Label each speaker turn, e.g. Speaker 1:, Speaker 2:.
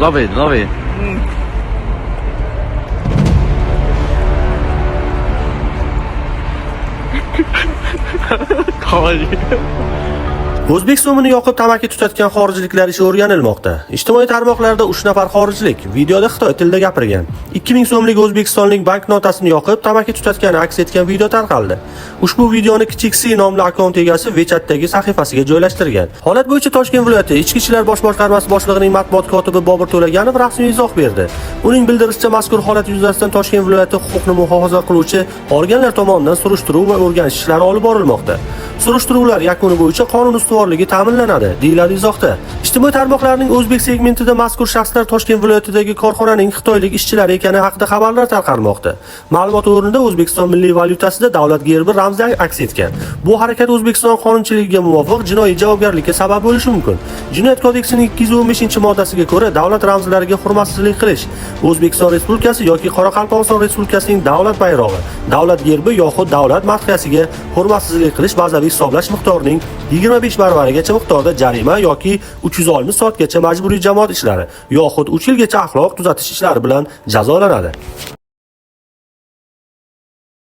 Speaker 1: Lobby.
Speaker 2: O'zbek so'mini yoqib tamaki tutatgan xorijliklar ishi o'rganilmoqda. Ijtimoiy tarmoqlarda 3 nafar xorijlik videoda xitoy tilida gapirgan. 2000 so'mlik O'zbekistonlik banknotasini yoqib tamaki tutatgani aks etgan video tarqaldi. Ushbu videoni Kichik C nomli akkaunt egasi WeChat'dagi sahifasiga joylashtirgan. Holat bo'yicha Toshkent viloyati Ichki ishlar bosh boshqarmasi boshlig'ining matbuot kotibi Bobur To'laganov rasmiy izoh berdi. Uning bildirishicha, mazkur holat yuzasidan Toshkent viloyati huquqni muhofaza qiluvchi organlar tomonidan surishtiruv va o'rganish ishlari olib borilmoqda. Surishtiruvlar yakuni bo'yicha qonun ustuvorligi ta'minlanadi, deyiladi izohda. Ijtimoiy tarmoqlarning o'zbek segmentida mazkur shaxslar Toshkent viloyatidagi korxonaning xitoylik ishchilari ekani haqida xabarlar tarqalmoqda. Ma'lumot o'rnida O'zbekiston milliy valyutasida davlat gerbi ramzi aks etgan. Bu harakat O'zbekiston qonunchiligiga muvofiq jinoiy javobgarlikka sabab bo'lishi mumkin. Jinoyat kodeksining 215-moddasiga ko'ra davlat ramzlariga hurmatsizlik qilish O'zbekiston Respublikasi yoki Qoraqalpog'iston Respublikasining davlat bayrog'i, davlat gerbi yoxud davlat madhiyasiga hurmatsizlik qilish bazaviy hisoblash miqdorining 25 baravarigacha miqdorda jarima yoki 360 soatgacha majburiy jamoat ishlari yoxud 3 yilgacha axloq tuzatish ishlari bilan jazolanadi.